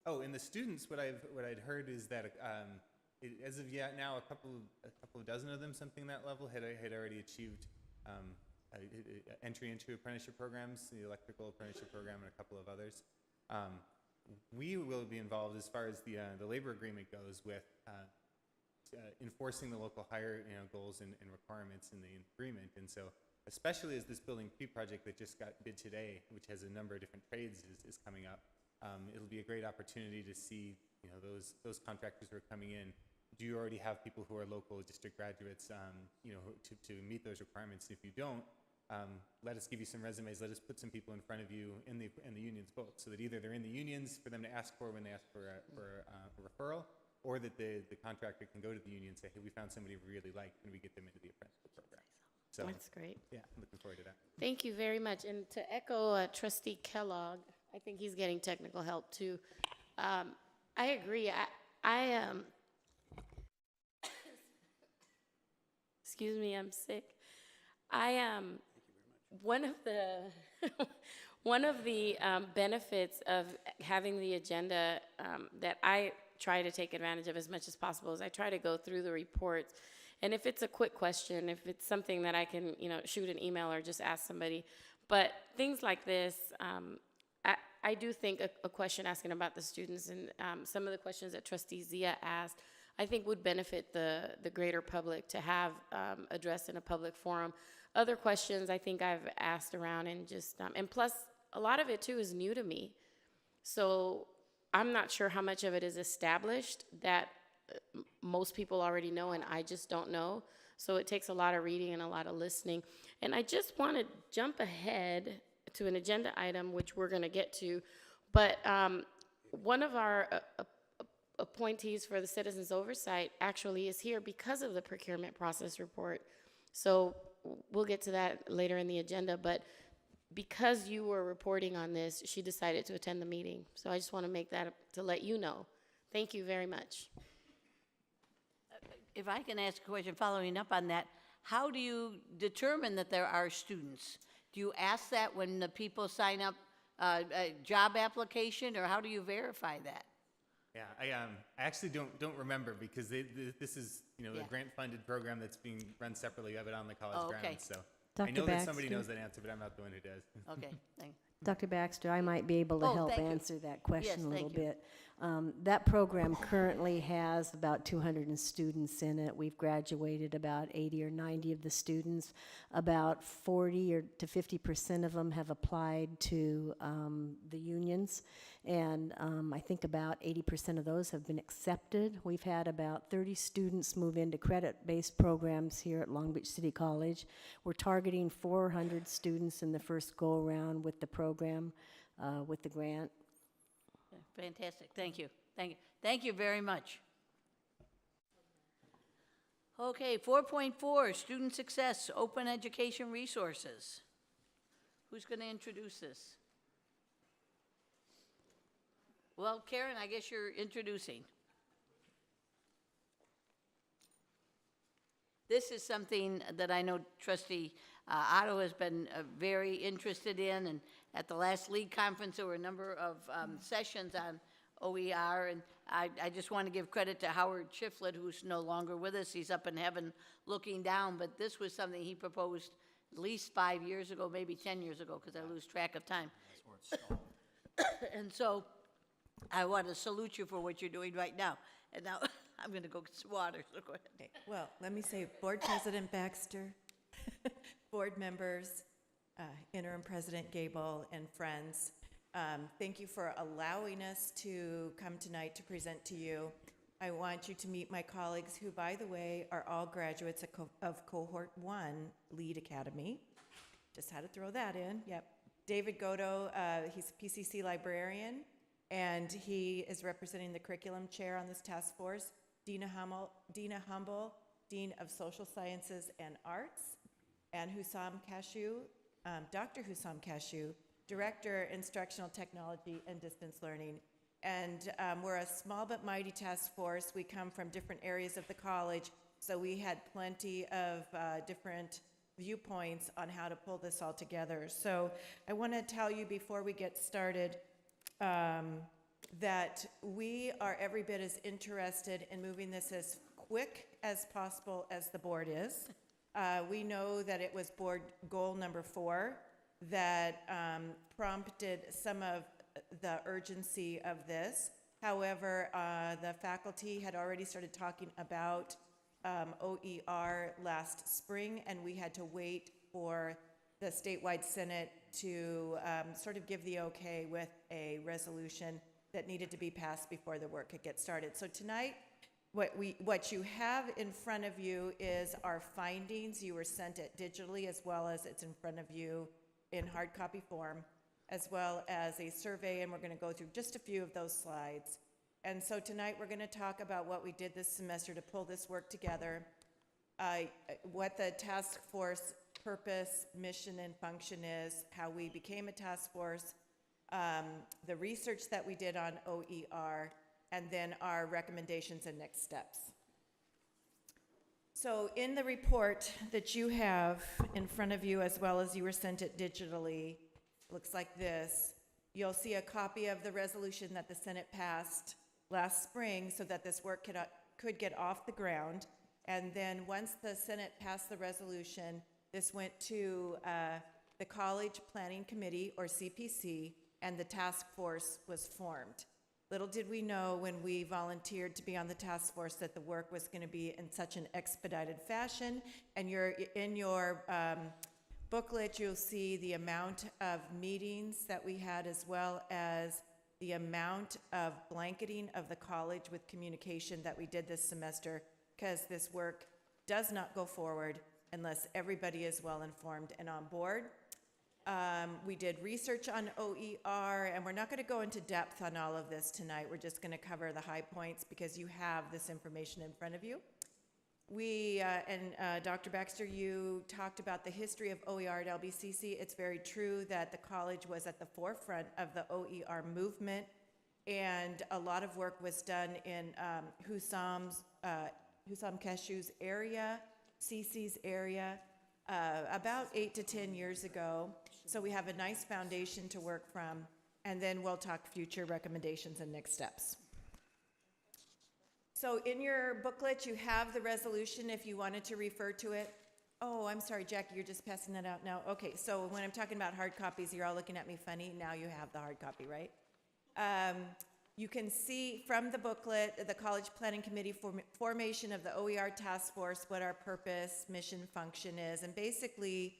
Oh, and the students, what I'd heard is that as of yet now, a couple of dozen of them, something that level, had already achieved entry into apprenticeship programs, the electrical apprenticeship program, and a couple of others. We will be involved as far as the labor agreement goes with enforcing the local hire goals and requirements in the agreement. And so, especially as this Building P project that just got bid today, which has a number of different trades, is coming up, it'll be a great opportunity to see those contractors who are coming in. Do you already have people who are local district graduates, to meet those requirements? If you don't, let us give you some resumes. Let us put some people in front of you in the unions both, so that either they're in the unions for them to ask for when they ask for a referral, or that the contractor can go to the union and say, hey, we found somebody we really like, and we get them into the apprenticeship program. So that's great. Yeah, I'm looking forward to that. Thank you very much. And to echo Trustee Kellogg, I think he's getting technical help too. I agree. I excuse me, I'm sick. One of the benefits of having the agenda that I try to take advantage of as much as possible is I try to go through the reports, and if it's a quick question, if it's something that I can shoot an email or just ask somebody, but things like this, I do think a question asking about the students and some of the questions that Trustee Zia asked, I think would benefit the greater public to have addressed in a public forum. Other questions I think I've asked around, and just, and plus a lot of it too is new to me. So I'm not sure how much of it is established that most people already know and I just don't know. So it takes a lot of reading and a lot of listening. And I just want to jump ahead to an agenda item, which we're going to get to. But one of our appointees for the Citizens Oversight actually is here because of the procurement process report. So we'll get to that later in the agenda, but because you were reporting on this, she decided to attend the meeting. So I just want to make that, to let you know. Thank you very much. If I can ask a question following up on that, how do you determine that there are students? Do you ask that when the people sign up a job application, or how do you verify that? Yeah, I actually don't remember, because this is a grant-funded program that's being run separately of it on the college grounds. So Dr. I know that somebody Baxter? knows that answer, but I'm not the one who does. Okay, thanks. Dr. Baxter, I might be able to help thank you. answer that question a little thank you. bit. That program currently has about 200 students in it. We've graduated about 80 or 90 of the students. About 40 or to 50% of them have applied to the unions, and I think about 80% of those have been accepted. We've had about 30 students move into credit-based programs here at Long Beach City College. We're targeting 400 students in the first go-around with the program, with the grant. Fantastic, thank you. Thank you very much. Okay, 4.4, Student Success, Open Education Resources. Who's going to introduce this? Well, Karen, I guess you're introducing. This is something that I know Trustee Otto has been very interested in, and at the last league conference there were a number of sessions on OER, and I just want to give credit to Howard Shiflett, who's no longer with us. He's up in heaven looking down, but this was something he proposed at least 5 years ago, maybe 10 years ago, because I lose track of time. And so I want to salute you for what you're doing right now. And now I'm going to go get some water, so go ahead. Okay, well, let me say, Board President Baxter, board members, Interim President Gable, and friends, thank you for allowing us to come tonight to present to you. I want you to meet my colleagues who, by the way, are all graduates of Cohort 1 Lead Academy. Just had to throw that in, yep. David Godo, he's a PCC librarian, and he is representing the curriculum chair on this task force. Dina Humble, Dean of Social Sciences and Arts, and Hussam Cashew, Dr. Hussam Cashew, Director, Instructional Technology and Distance Learning. And we're a small but mighty task force. We come from different areas of the college, so we had plenty of different viewpoints on how to pull this all together. So I want to tell you before we get started, that we are every bit as interested in moving this as quick as possible as the board is. We know that it was board goal number 4 that prompted some of the urgency of this. However, the faculty had already started talking about OER last spring, and we had to wait for the statewide Senate to sort of give the okay with a resolution that needed to be passed before the work could get started. So tonight, what you have in front of you is our findings. You were sent it digitally, as well as it's in front of you in hard copy form, as well as a survey, and we're going to go through just a few of those slides. And so tonight we're going to talk about what we did this semester to pull this work together, what the task force purpose, mission, and function is, how we became a task force, the research that we did on OER, and then our recommendations and next steps. So in the report that you have in front of you, as well as you were sent it digitally, looks like this. You'll see a copy of the resolution that the Senate passed last spring so that this work could get off the ground. And then once the Senate passed the resolution, this went to the College Planning Committee, or CPC, and the task force was formed. Little did we know when we volunteered to be on the task force that the work was going to be in such an expedited fashion. And in your booklet, you'll see the amount of meetings that we had, as well as the amount of blanketing of the college with communication that we did this semester, because this work does not go forward unless everybody is well informed and on board. We did research on OER, and we're not going to go into depth on all of this tonight. We're just going to cover the high points because you have this information in front of you. We, and Dr. Baxter, you talked about the history of OER at LBCC. It's very true that the college was at the forefront of the OER movement, and a lot of work was done in Hussam Keshu's area, CC's area, about 8 to 10 years ago. So we have a nice foundation to work from, and then we'll talk future recommendations and next steps. So in your booklet, you have the resolution if you wanted to refer to it. Oh, I'm sorry, Jackie, you're just passing that out now. Okay, so when I'm talking about hard copies, you're all looking at me funny. Now you have the hard copy, right? You can see from the booklet, the College Planning Committee formation of the OER task force, what our purpose, mission, function is. And basically,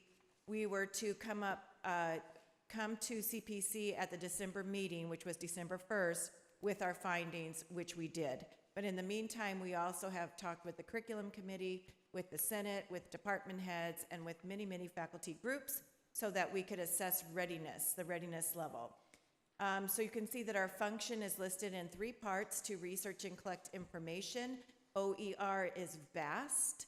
we were to come to CPC at the December meeting, which was December 1st, with our findings, which we did. But in the meantime, we also have talked with the curriculum committee, with the Senate, with department heads, and with many, many faculty groups so that we could assess readiness, the readiness level. So you can see that our function is listed in 3 parts: to research and collect information. OER is vast,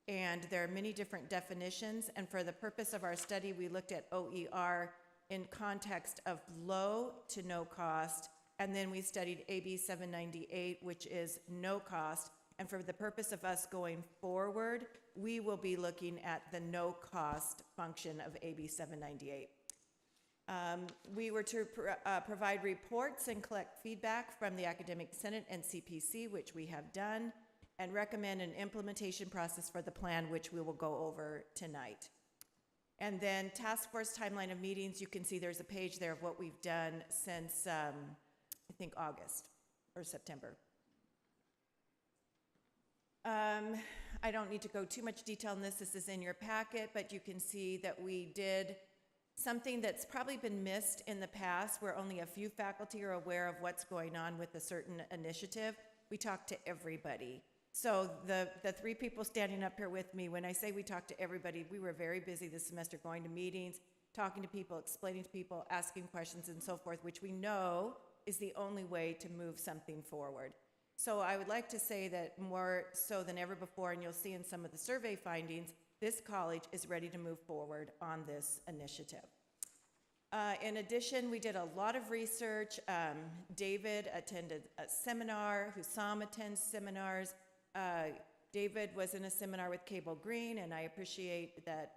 and there are many different definitions. And for the purpose of our study, we looked at OER in context of low to no cost. And then we studied AB 798, which is no cost. And for the purpose of us going forward, we will be looking at the no cost function of AB 798. We were to provide reports and collect feedback from the Academic Senate and CPC, which we have done, and recommend an implementation process for the plan, which we will go over tonight. And then task force timeline of meetings, you can see there's a page there of what we've done since I think August or September. I don't need to go too much detail on this. This is in your packet, but you can see that we did something that's probably been missed in the past, where only a few faculty are aware of what's going on with a certain initiative. We talked to everybody. So the 3 people standing up here with me, when I say we talked to everybody, we were very busy this semester going to meetings, talking to people, explaining to people, asking questions and so forth, which we know is the only way to move something forward. So I would like to say that more so than ever before, and you'll see in some of the survey findings, this college is ready to move forward on this initiative. In addition, we did a lot of research. David attended a seminar. Hussam attends seminars. David was in a seminar with Cable Green, and I appreciate that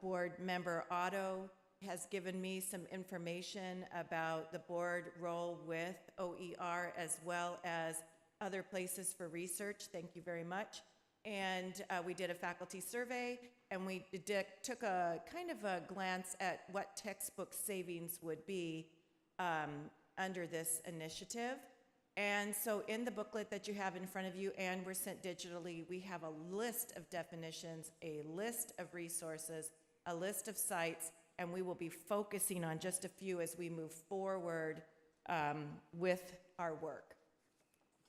board member Otto has given me some information about the board role with OER as well as other places for research. Thank you very much. And we did a faculty survey, and we took a kind of a glance at what textbook savings would be under this initiative. And so in the booklet that you have in front of you and were sent digitally, we have a list of definitions, a list of resources, a list of sites, and we will be focusing on just a few as we move forward with our work.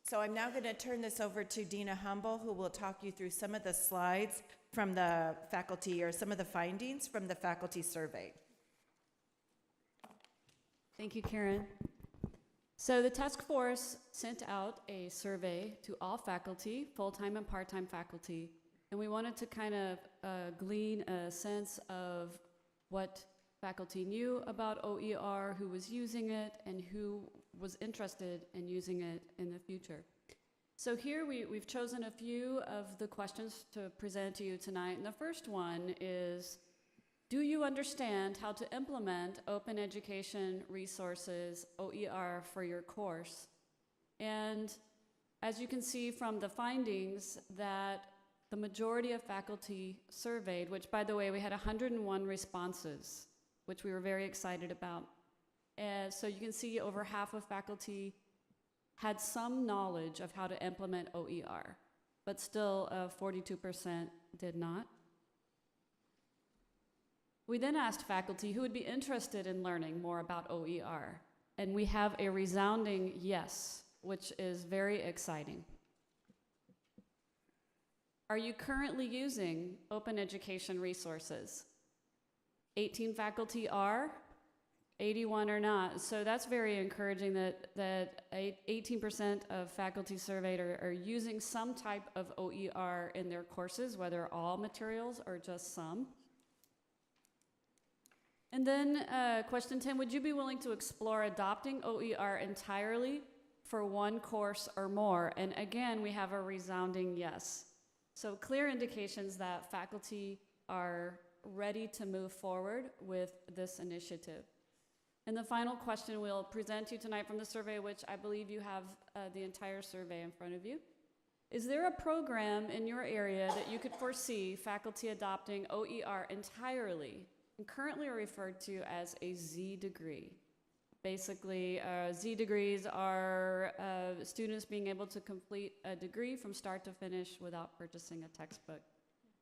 So I'm now going to turn this over to Dina Humble, who will talk you through some of the slides from the faculty, or some of the findings from the faculty survey. Thank you, Karen. So the task force sent out a survey to all faculty, full-time and part-time faculty, and we wanted to kind of glean a sense of what faculty knew about OER, who was using it, and who was interested in using it in the future. So here we've chosen a few of the questions to present to you tonight, and the first one is, do you understand how to implement open education resources, OER, for your course? And as you can see from the findings, that the majority of faculty surveyed, which by the way, we had 101 responses, which we were very excited about. And so you can see over half of faculty had some knowledge of how to implement OER, but still 42% did not. We then asked faculty who would be interested in learning more about OER, and we have a resounding yes, which is very exciting. Are you currently using open education resources? 18 faculty are, 81 are not. So that's very encouraging that 18% of faculty surveyed are using some type of OER in their courses, whether all materials or just some. And then question 10, would you be willing to explore adopting OER entirely for one course or more? And again, we have a resounding yes. So clear indications that faculty are ready to move forward with this initiative. And the final question we'll present to you tonight from the survey, which I believe you have the entire survey in front of you. Is there a program in your area that you could foresee faculty adopting OER entirely, and currently are referred to as a Z degree? Basically, Z degrees are students being able to complete a degree from start to finish without purchasing a textbook.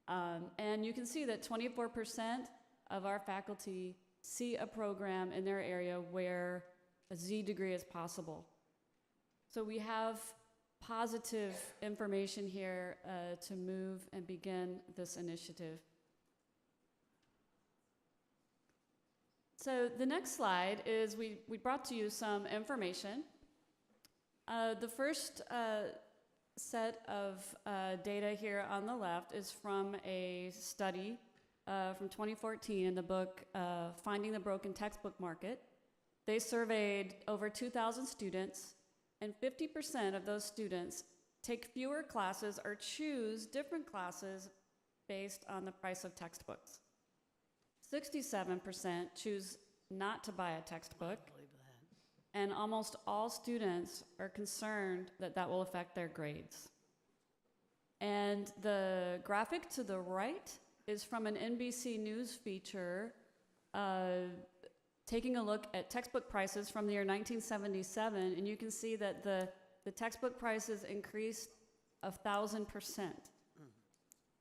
And you can see that 24% of our faculty see a program in their area where a Z degree is possible. So we have positive information here to move and begin this initiative. So the next slide is we brought to you some information. The first set of data here on the left is from a study from 2014 in the book Finding the Broken Textbook Market. They surveyed over 2,000 students, and 50% of those students take fewer classes or choose different classes based on the price of textbooks. 67% choose not to buy a textbook, and almost all students are concerned that that will affect their grades. And the graphic to the right is from an NBC News feature taking a look at textbook prices from the year 1977, and you can see that the textbook prices increased 1,000%,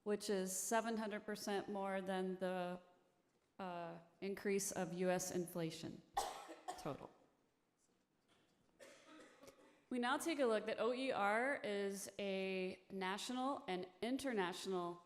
which is 700% more than the increase of US inflation total. We now take a look that OER is a national and international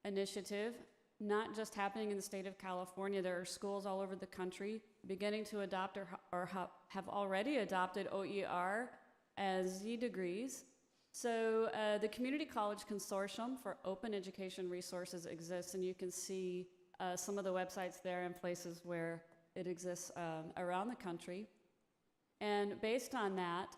initiative, not just happening in the state of California. There are schools all over the country beginning to adopt or have already adopted OER as Z degrees. So the Community College Consortium for Open Education Resources exists, and you can see some of the websites there and places where it exists around the country. And based on that,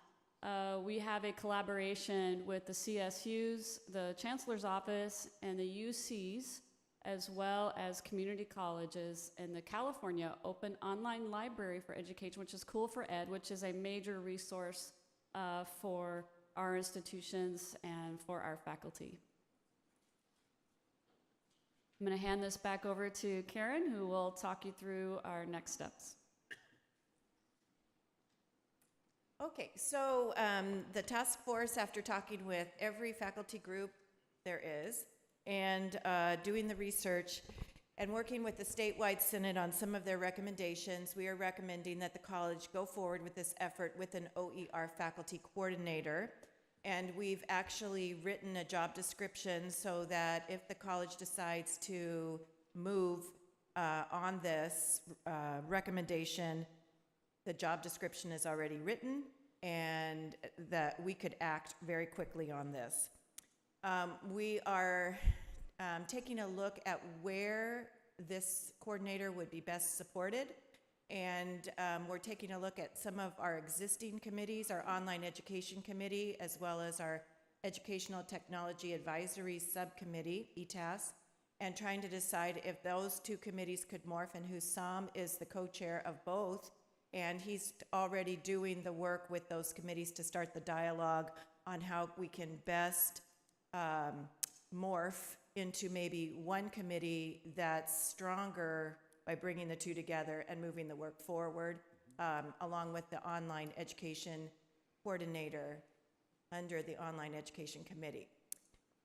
we have a collaboration with the CSUs, the Chancellor's Office, and the UCs as well as community colleges and the California Open Online Library for Education, which is Cool for Ed, which is a major resource for our institutions and for our faculty. I'm going to hand this back over to Karen, who will talk you through our next steps. Okay, so the task force, after talking with every faculty group there is, and doing the research, and working with the statewide synod on some of their recommendations, we are recommending that the college go forward with this effort with an OER faculty coordinator. And we've actually written a job description so that if the college decides to move on this recommendation, the job description is already written, and that we could act very quickly on this. We are taking a look at where this coordinator would be best supported, and we're taking a look at some of our existing committees, our online education committee, as well as our Educational Technology Advisory Subcommittee, ETAS, and trying to decide if those two committees could morph, and Hussam is the co-chair of both, and he's already doing the work with those committees to start the dialogue on how we can best morph into maybe one committee that's stronger by bringing the two together and moving the work forward, along with the online education coordinator under the online education committee.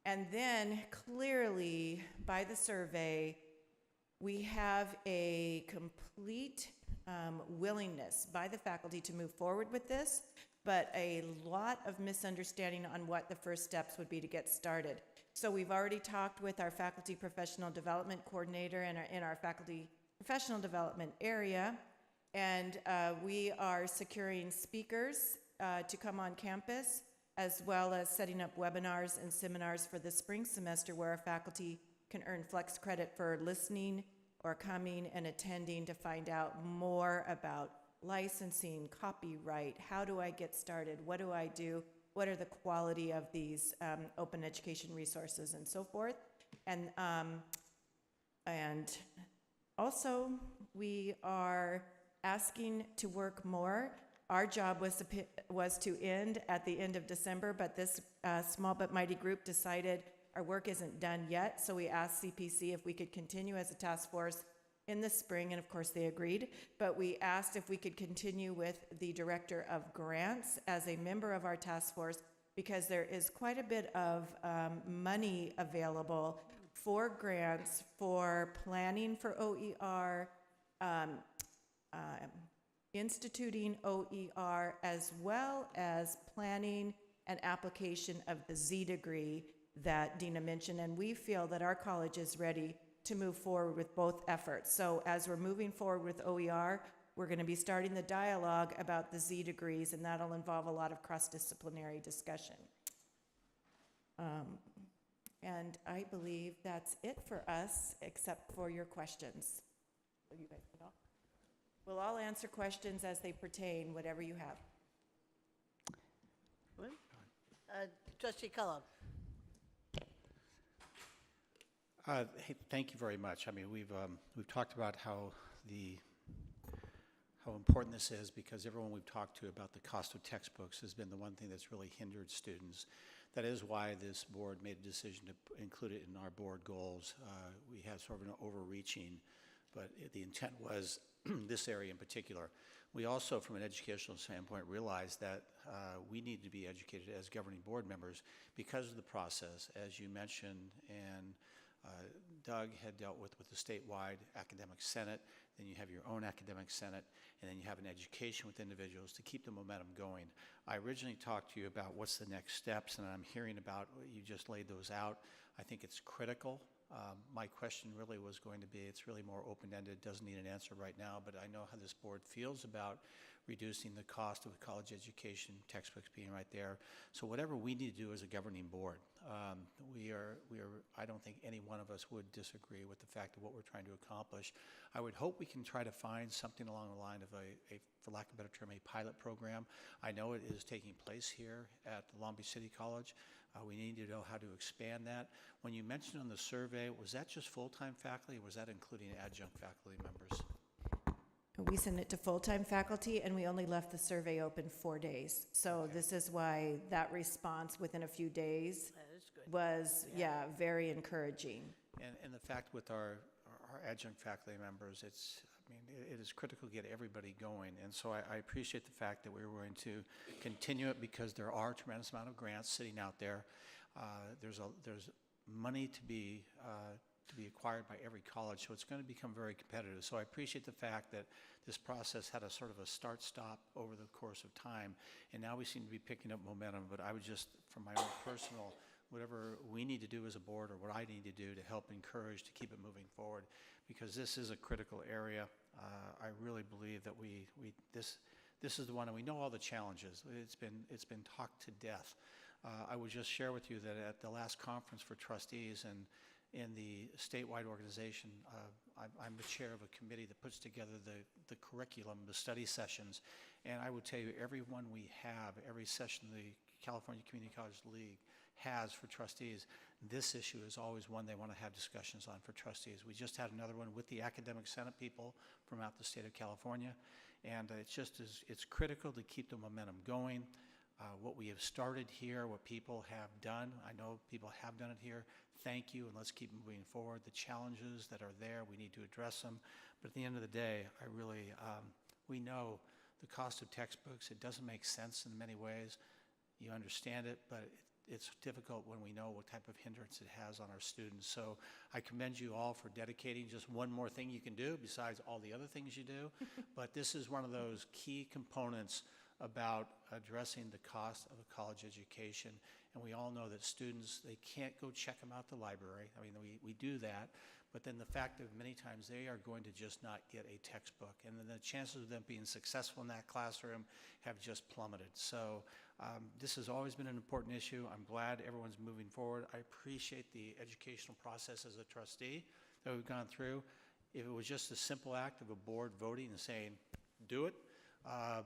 And then clearly, by the survey, we have a complete willingness by the faculty to move forward with this, but a lot of misunderstanding on what the first steps would be to get started. So we've already talked with our faculty professional development coordinator in our faculty professional development area, and we are securing speakers to come on campus, as well as setting up webinars and seminars for the spring semester where our faculty can earn flex credit for listening or coming and attending to find out more about licensing, copyright, how do I get started, what do I do, what are the quality of these open education resources, and so forth. And also, we are asking to work more. Our job was to end at the end of December, but this small but mighty group decided our work isn't done yet, so we asked CPC if we could continue as a task force in the spring, and of course they agreed, but we asked if we could continue with the director of grants as a member of our task force, because there is quite a bit of money available for grants for planning for OER, instituting OER, as well as planning and application of the Z degree that Dina mentioned, and we feel that our college is ready to move forward with both efforts. So as we're moving forward with OER, we're going to be starting the dialogue about the Z degrees, and that'll involve a lot of cross-disciplinary discussion. And I believe that's it for us, except for your questions. Will you guys get off? We'll all answer questions as they pertain, whatever you have. Trustee Kellogg. Hey, thank you very much. I mean, we've talked about how important this is, because everyone we've talked to about the cost of textbooks has been the one thing that's really hindered students. That is why this board made a decision to include it in our board goals. We had sort of an overreaching, but the intent was this area in particular. We also, from an educational standpoint, realized that we need to be educated as governing board members because of the process, as you mentioned, and Doug had dealt with the statewide academic senate, then you have your own academic senate, and then you have an education with individuals to keep the momentum going. I originally talked to you about what's the next steps, and I'm hearing about, you just laid those out. I think it's critical. My question really was going to be, it's really more open-ended, doesn't need an answer right now, but I know how this board feels about reducing the cost of a college education, textbooks being right there. So whatever we need to do as a governing board, I don't think any one of us would disagree with the fact of what we're trying to accomplish. I would hope we can try to find something along the line of for lack of a better term, a pilot program. I know it is taking place here at Long Beach City College. We need to know how to expand that. When you mentioned on the survey, was that just full-time faculty, or was that including adjunct faculty members? We sent it to full-time faculty, and we only left the survey open 4 days. So this is why that response within a few days was, very encouraging. And the fact with our adjunct faculty members, it is critical to get everybody going. And so I appreciate the fact that we were going to continue it, because there are a tremendous amount of grants sitting out there. There's money to be acquired by every college, so it's going to become very competitive. So I appreciate the fact that this process had a sort of a start-stop over the course of time, and now we seem to be picking up momentum. But I would just, from my own personal, whatever we need to do as a board, or what I need to do to help encourage to keep it moving forward, because this is a critical area. I really believe that this is the one, and we know all the challenges. It's been talked to death. I would just share with you that at the last conference for trustees and in the statewide organization, I'm the chair of a committee that puts together the curriculum, the study sessions, and I would tell you, every one we have, every session the California Community College League has for trustees, this issue is always one they want to have discussions on for trustees. We just had another one with the Academic Senate people from out the state of California, and it's critical to keep the momentum going. What we have started here, what people have done, I know people have done it here. Thank you, and let's keep moving forward. The challenges that are there, we need to address them. But at the end of the day, we know the cost of textbooks. It doesn't make sense in many ways. You understand it, but it's difficult when we know what type of hindrance it has on our students. So I commend you all for dedicating just one more thing you can do besides all the other things you do. But this is one of those key components about addressing the cost of a college education. And we all know that students, they can't go check them out at the library. I mean, we do that. But then the fact that many times they are going to just not get a textbook. And then the chances of them being successful in that classroom have just plummeted. So this has always been an important issue. I'm glad everyone's moving forward. I appreciate the educational process as a trustee that we've gone through. If it was just a simple act of a board voting and saying, do it,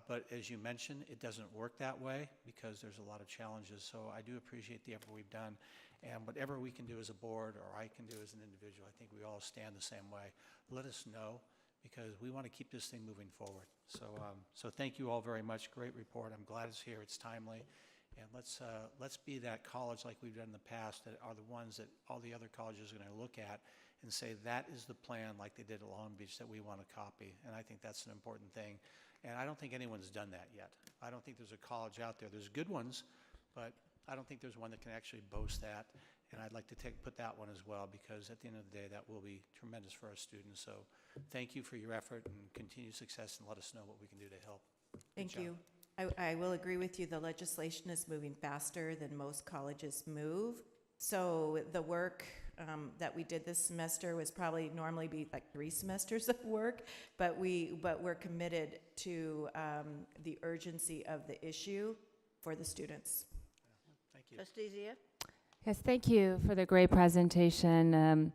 but as you mentioned, it doesn't work that way because there's a lot of challenges. So I do appreciate the effort we've done. And whatever we can do as a board, or I can do as an individual, I think we all stand the same way. Let us know, because we want to keep this thing moving forward. So thank you all very much. Great report. I'm glad it's here. It's timely. And let's be that college like we've done in the past, that are the ones that all the other colleges are going to look at and say, that is the plan like they did at Long Beach that we want to copy. And I think that's an important thing. And I don't think anyone's done that yet. I don't think there's a college out there. There's good ones, but I don't think there's one that can actually boast that. And I'd like to put that one as well, because at the end of the day, that will be tremendous for our students. So thank you for your effort and continued success, and let us know what we can do to help. Thank you. I will agree with you. The legislation is moving faster than most colleges move. So the work that we did this semester was probably normally be like 3 semesters of work, but we're committed to the urgency of the issue for the students. Thank you. Trustee Zia? Yes, thank you for the great presentation.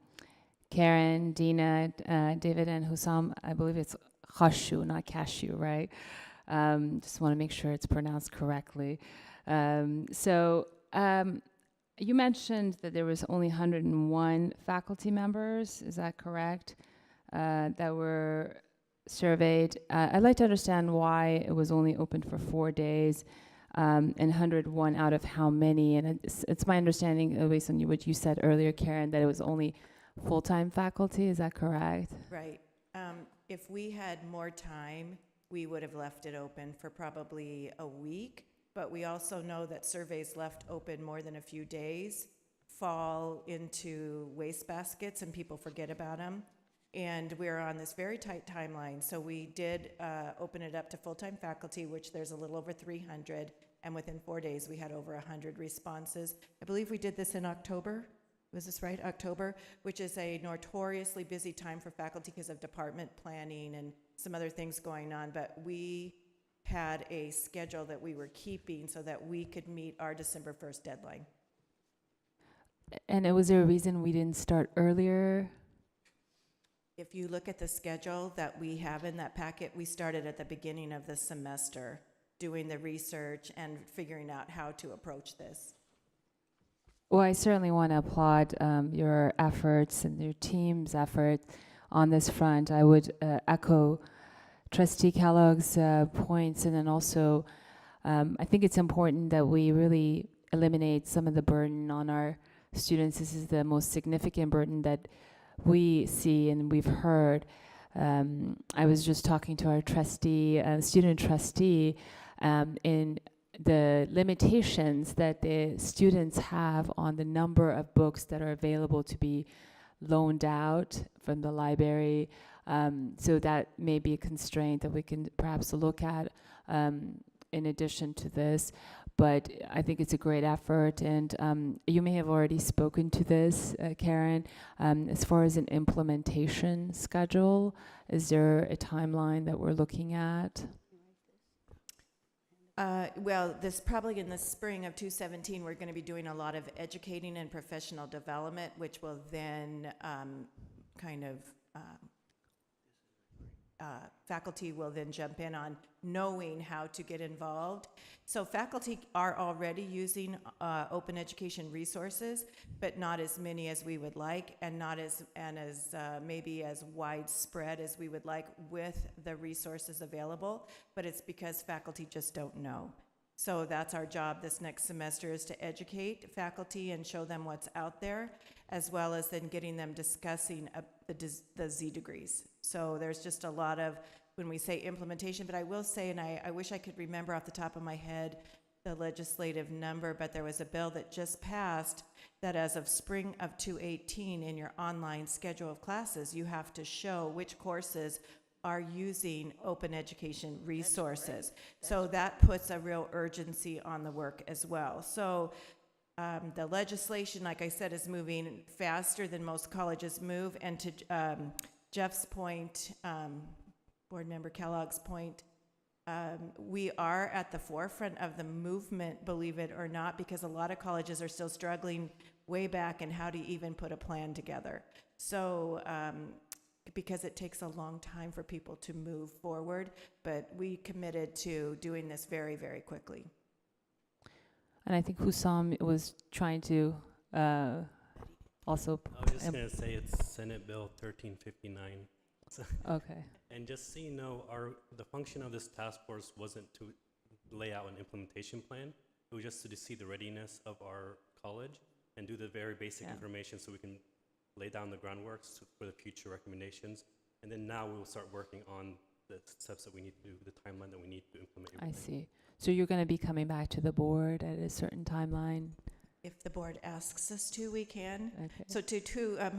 Karen, Dina, David, and Hussam. I believe it's Khashu, not cashew, right? Just want to make sure it's pronounced correctly. You mentioned that there was only 101 faculty members, is that correct, that were surveyed? I'd like to understand why it was only open for 4 days, and 101 out of how many? And it's my understanding, based on what you said earlier, Karen, that it was only full-time faculty, is that correct? Right. If we had more time, we would have left it open for probably a week. But we also know that surveys left open more than a few days fall into wastebaskets and people forget about them. And we're on this very tight timeline. So we did open it up to full-time faculty, which there's a little over 300. And within 4 days, we had over 100 responses. I believe we did this in October. Was this right? October, which is a notoriously busy time for faculty because of department planning and some other things going on. But we had a schedule that we were keeping so that we could meet our December 1st deadline. And was there a reason we didn't start earlier? If you look at the schedule that we have in that packet, we started at the beginning of the semester doing the research and figuring out how to approach this. Well, I certainly want to applaud your efforts and your team's effort on this front. I would echo Trustee Kellogg's points, and then also I think it's important that we really eliminate some of the burden on our students. This is the most significant burden that we see and we've heard. I was just talking to our trustee, student trustee, in the limitations that the students have on the number of books that are available to be loaned out from the library. So that may be a constraint that we can perhaps look at in addition to this. But I think it's a great effort, and you may have already spoken to this, Karen. As far as an implementation schedule, is there a timeline that we're looking at? Well, this probably in the spring of 2017, we're going to be doing a lot of educating and professional development, which will then faculty will then jump in on knowing how to get involved. So faculty are already using open education resources, but not as many as we would like, and not as maybe as widespread as we would like with the resources available, but it's because faculty just don't know. So that's our job this next semester, is to educate faculty and show them what's out there, as well as then getting them discussing the Z degrees. So there's just a lot of, when we say implementation, but I will say, and I wish I could remember off the top of my head the legislative number, but there was a bill that just passed that as of spring of 2018, in your online schedule of classes, you have to show which courses are using open education resources. So that puts a real urgency on the work as well. So the legislation, like I said, is moving faster than most colleges move. And to Jeff's point, Board Member Kellogg's point, we are at the forefront of the movement, believe it or not, because a lot of colleges are still struggling way back in how to even put a plan together. So because it takes a long time for people to move forward, but we committed to doing this very, very quickly. And I think Hussam was trying to also. I was just going to say it's Senate Bill 1359. Okay. And just so you know, the function of this task force wasn't to lay out an implementation plan. It was just to see the readiness of our college and do the very basic information so we can lay down the groundwork for the future recommendations. And then now we will start working on the steps that we need to do, the timeline that we need to implement everything. I see. So you're going to be coming back to the board at a certain timeline? If the board asks us to, we can. Okay. So to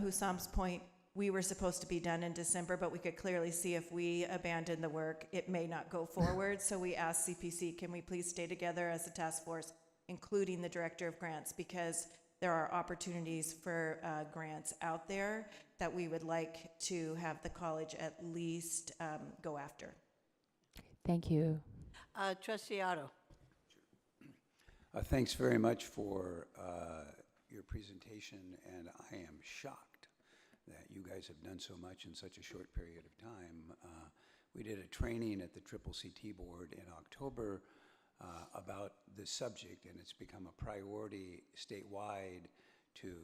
Hussam's point, we were supposed to be done in December, but we could clearly see if we abandon the work, it may not go forward. So we asked CPC, can we please stay together as a task force, including the director of grants, because there are opportunities for grants out there that we would like to have the college at least go after. Thank you. Trustee Otto. Thanks very much for your presentation, and I am shocked that you guys have done so much in such a short period of time. We did a training at the CCCT board in October about this subject, and it's become a priority statewide to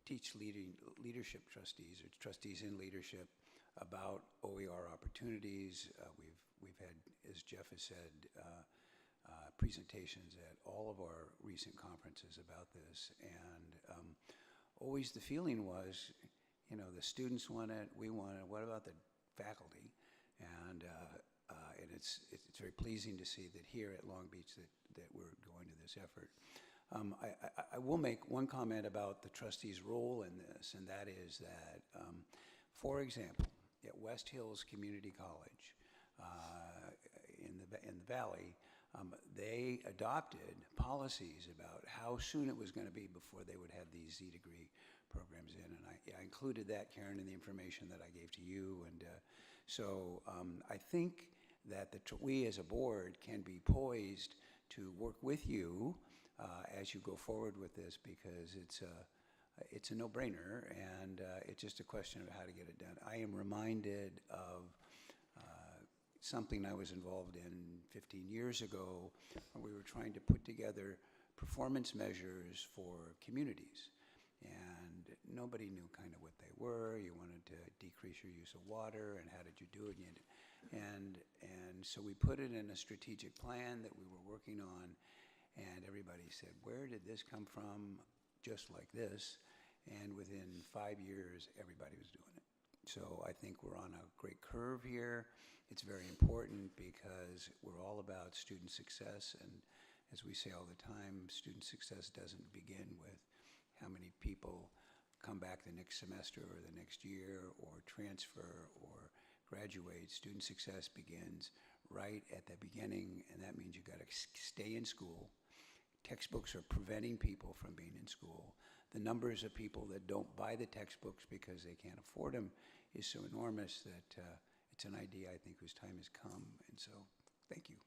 teach leadership trustees or trustees in leadership about OER opportunities. We've had, as Jeff has said, presentations at all of our recent conferences about this, and always the feeling was, you know, the students want it, we want it, what about the faculty? And it's very pleasing to see that here at Long Beach that we're going to this effort. I will make one comment about the trustees' role in this, and that is that, for example, at West Hills Community College in the Valley, they adopted policies about how soon it was going to be before they would have these Z degree programs in, and I included that, Karen, in the information that I gave to you, and so I think that we as a board can be poised to work with you as you go forward with this, because it's a no-brainer, and it's just a question of how to get it done. I am reminded of something I was involved in 15 years ago, when we were trying to put together performance measures for communities. And nobody knew kind of what they were. You wanted to decrease your use of water, and how did you do it? And so we put it in a strategic plan that we were working on, and everybody said, where did this come from? Just like this. And within 5 years, everybody was doing it. So I think we're on a great curve here. It's very important because we're all about student success, and as we say all the time, student success doesn't begin with how many people come back the next semester or the next year or transfer or graduate. Student success begins right at the beginning, and that means you got to stay in school. Textbooks are preventing people from being in school. The numbers of people that don't buy the textbooks because they can't afford them is so enormous that it's an idea, I think, whose time has come. And so, thank you.